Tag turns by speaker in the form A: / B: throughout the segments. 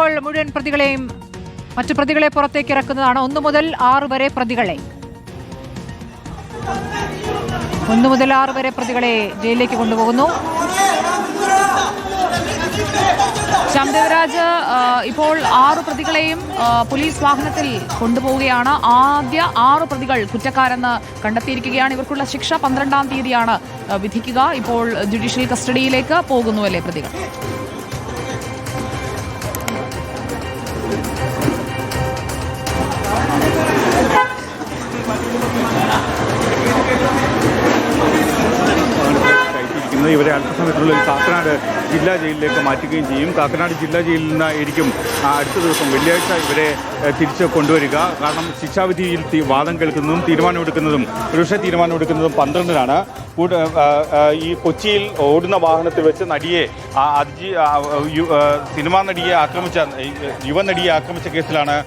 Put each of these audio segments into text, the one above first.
A: ഇപ്പോൾ മുഴുവൻ പ്രതികളെയും മറ്റു പ്രതികളെ പുറത്തേക്ക് ഇറക്കുന്നതാണ്. 1 മുതൽ 6 വരെ പ്രതികളെ ജയിലിലേക്ക് കൊണ്ടുപോകുന്നു. ശ്യാംദേവരാജ്, ഇപ്പോൾ 6 പ്രതികളെയും പോലീസ് വാഹനത്തിൽ കൊണ്ടുപോവുകയാണ്. ആദ്യ 6 പ്രതികൾ കുറ്റക്കാരെന്ന് കണ്ടെത്തിയിരിക്കുകയാണ്. ഇവർക്കുള്ള ശിക്ഷ 12-ാം തീയതിയാണ് വിധിക്കുക. ഇപ്പോൾ ജുഡീഷ്യൽ കസ്റ്റഡിയിലേക്ക് പോകുന്നുവല്ലേ പ്രതികൾ?
B: ഇവരെ അല്പസമയത്തിനുള്ളിൽ കാക്കനാട് ജില്ലാ ജയിലിലേക്ക് മാറ്റുകയും ചെയ്യും. കാക്കനാട് ജില്ലാ ജയിലിൽ നിന്നായിരിക്കും അടുത്ത ദിവസം വെള്ളിയാഴ്ച ഇവരെ തിരിച്ച് കൊണ്ടുവരിക. കാരണം ശിക്ഷാവിധിയിൽ വാദം കേൾക്കുന്നതും തീരുമാനമെടുക്കുന്നതും ഒരുപക്ഷെ തീരുമാനമെടുക്കുന്നതും 12-നാണ്. ഈ കൊച്ചിയിൽ ഓടുന്ന വാഹനത്തിൽ വെച്ച് നടിയെ സിനിമാ നടിയെ ആക്രമിച്ച യുവനടിയെ ആക്രമിച്ച കേസിലാണ്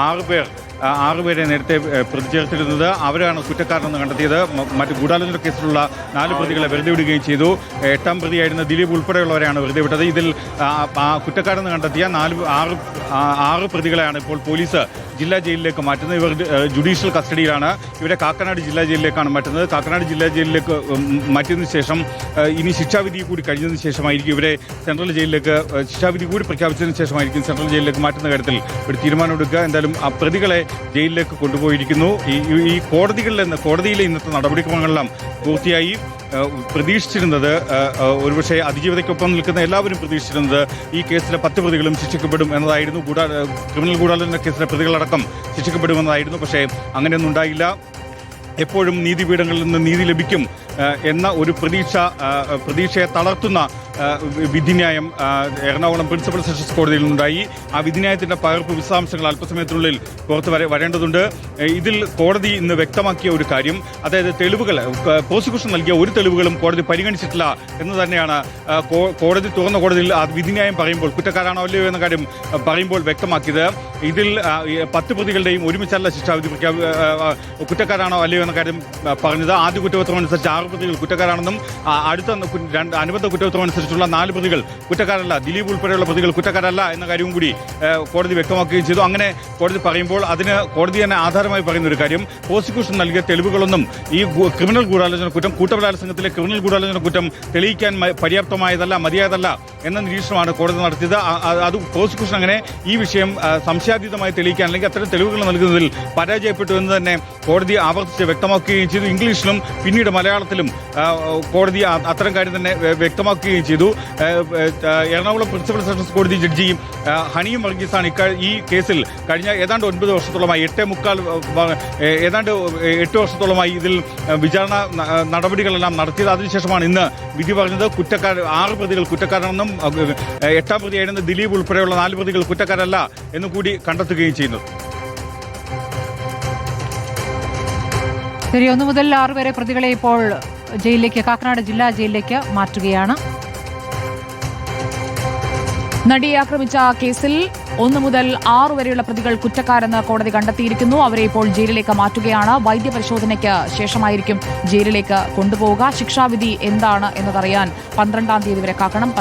B: 6 പേരെ നേരത്തെ പ്രതി ചേർത്തിരുന്നത്. അവരാണ് കുറ്റക്കാരെന്ന് കണ്ടെത്തിയത്. മറ്റ് ഗൂഢാലോചന കേസിലുള്ള 4 പ്രതികളെ വെറുതെ വിടുകയും ചെയ്തു. 8-ാം പ്രതിയായിരുന്ന ദിലീപ് ഉൾപ്പെടെയുള്ളവരെയാണ് വെറുതെ വിട്ടത്. ഇതിൽ കുറ്റക്കാരെന്ന് കണ്ടെത്തിയ 6 പ്രതികളെയാണ് ഇപ്പോൾ പോലീസ് ജില്ലാ ജയിലിലേക്ക് മാറ്റുന്നത്. ഇവർ ജുഡീഷ്യൽ കസ്റ്റഡിയിലാണ്. ഇവരെ കാക്കനാട് ജില്ലാ ജയിലിലേക്കാണ് മാറ്റുന്നത്. കാക്കനാട് ജില്ലാ ജയിലിലേക്ക് മാറ്റിയതിനു ശേഷം ഇനി ശിക്ഷാവിധി കൂടി കഴിഞ്ഞതിന് ശേഷമായിരിക്കും ഇവരെ സെൻട്രൽ ജയിലിലേക്ക് ശിക്ഷാവിധി കൂടി പ്രഖ്യാപിച്ചതിന് ശേഷമായിരിക്കും സെൻട്രൽ ജയിലിലേക്ക് മാറ്റുന്ന കാര്യത്തിൽ ഒരു തീരുമാനമെടുക്കുക. എന്തായാലും ആ പ്രതികളെ ജയിലിലേക്ക് കൊണ്ടുപോയിരിക്കുന്നു. ഈ കോടതിയിലെ ഇന്നത്തെ നടപടിക്രമങ്ങളെല്ലാം പൂർത്തിയായി. പ്രതീക്ഷിച്ചിരുന്നത് ഒരുപക്ഷെ അതിജീവിതയ്ക്കൊപ്പം നിൽക്കുന്ന എല്ലാവരും പ്രതീക്ഷിച്ചിരുന്നത് ഈ കേസിലെ 10 പ്രതികളും ശിക്ഷിക്കപ്പെടും എന്നതായിരുന്നു. ക്രിമിനൽ ഗൂഢാലോചന കേസിലെ പ്രതികളടക്കം ശിക്ഷിക്കപ്പെടുമെന്നതായിരുന്നു. പക്ഷേ അങ്ങനെയൊന്നും ഉണ്ടായില്ല. എപ്പോഴും നീതിപീഠങ്ങളിൽ നിന്ന് നീതി ലഭിക്കും എന്ന ഒരു പ്രതീക്ഷയെ തളർത്തുന്ന വിധിന്യായം എറണാകുളം പ്രിൻസിപ്പൽ സെഷൻസ് കോടതിയിൽ നിന്നുണ്ടായി. ആ വിധിന്യായത്തിന്റെ പകർപ്പ് വിശദാംശങ്ങൾ അല്പസമയത്തിനുള്ളിൽ പുറത്ത് വരേണ്ടതുണ്ട്. ഇതിൽ കോടതി ഇന്ന് വ്യക്തമാക്കിയ ഒരു കാര്യം, അതായത് തെളിവുകൾ പ്രോസിക്യൂഷൻ നൽകിയ ഒരു തെളിവുകളും കോടതി പരിഗണിച്ചിട്ടില്ല എന്ന് തന്നെയാണ് കോടതി തുറന്ന കോടതിയിൽ ആ വിധിന്യായം പറയുമ്പോൾ കുറ്റക്കാരാണോ അല്ലയോ എന്ന കാര്യം പറയുമ്പോൾ വ്യക്തമാക്കിയത്. ഇതിൽ 10 പ്രതികളുടെയും ഒരുമിച്ചല്ല ശിക്ഷാവിധി കുറ്റക്കാരാണോ അല്ലയോ എന്ന കാര്യം പറഞ്ഞത്. ആദ്യ കുറ്റപത്രം അനുസരിച്ച് 6 പ്രതികൾ കുറ്റക്കാരാണെന്നും അടുത്ത അനുബന്ധ കുറ്റപത്രം അനുസരിച്ചുള്ള 4 പ്രതികൾ കുറ്റക്കാരല്ല, ദിലീപ് ഉൾപ്പെടെയുള്ള പ്രതികൾ കുറ്റക്കാരല്ല എന്ന കാര്യവും കൂടി കോടതി വ്യക്തമാക്കുകയും ചെയ്തു. അങ്ങനെ കോടതി പറയുമ്പോൾ അതിന് കോടതി തന്നെ ആധാരമായി പറയുന്ന ഒരു കാര്യം, പ്രോസിക്യൂഷൻ നൽകിയ തെളിവുകളൊന്നും ഈ ക്രിമിനൽ ഗൂഢാലോചന കുറ്റം, കൂട്ടബലാത്സംഗത്തിലെ ക്രിമിനൽ ഗൂഢാലോചന കുറ്റം തെളിയിക്കാൻ പര്യാപ്തമായതല്ല, മതിയായതല്ല എന്ന നിരീക്ഷണമാണ് കോടതി നടത്തിയത്. അത് പ്രോസിക്യൂഷൻ അങ്ങനെ ഈ വിഷയം സംശയാതീതമായി തെളിയിക്കാൻ അല്ലെങ്കിൽ അത്തരം തെളിവുകൾ നൽകുന്നതിൽ പരാജയപ്പെട്ടു എന്ന് തന്നെ കോടതി ആവർത്തിച്ച് വ്യക്തമാക്കുകയും ചെയ്തു. ഇംഗ്ലീഷിലും പിന്നീട് മലയാളത്തിലും കോടതി അത്തരം കാര്യം തന്നെ വ്യക്തമാക്കുകയും ചെയ്തു. എറണാകുളം പ്രിൻസിപ്പൽ സെഷൻസ് കോടതി ജഡ്ജി ഹണിയും വർഗീസാണ് ഈ കേസിൽ കഴിഞ്ഞ ഏതാണ്ട് 9 വർഷത്തോളമായി 8 വർഷത്തോളമായി ഇതിൽ വിചാരണ നടപടികളെല്ലാം നടത്തിയത്. അതിനുശേഷമാണ് ഇന്ന് വിധി പറഞ്ഞത്. 6 പ്രതികൾ കുറ്റക്കാരാണെന്നും 8-ാം പ്രതിയായിരുന്ന ദിലീപ് ഉൾപ്പെടെയുള്ള 4 പ്രതികൾ കുറ്റക്കാരല്ല എന്നും കൂടി കണ്ടെത്തുകയും ചെയ്യുന്നു.
A: ശരി, 1 മുതൽ 6 വരെ പ്രതികളെ ഇപ്പോൾ ജയിലിലേക്ക്, കാക്കനാട് ജില്ലാ ജയിലിലേക്ക് മാറ്റുകയാണ്.
C: നടിയെ ആക്രമിച്ച കേസിൽ 1 മുതൽ 6 വരെയുള്ള പ്രതികൾ കുറ്റക്കാരെന്ന് കോടതി കണ്ടെത്തിയിരിക്കുന്നു. അവരെ ഇപ്പോൾ ജയിലിലേക്ക് മാറ്റുകയാണ്. വൈദ്യപരിശോധനയ്ക്ക് ശേഷമായിരിക്കും ജയിലിലേക്ക് കൊണ്ടുപോവുക. ശിക്ഷാവിധി എന്താണ് എന്നതറിയാൻ 12-ാം തീയതി വരെ കാക്കണം.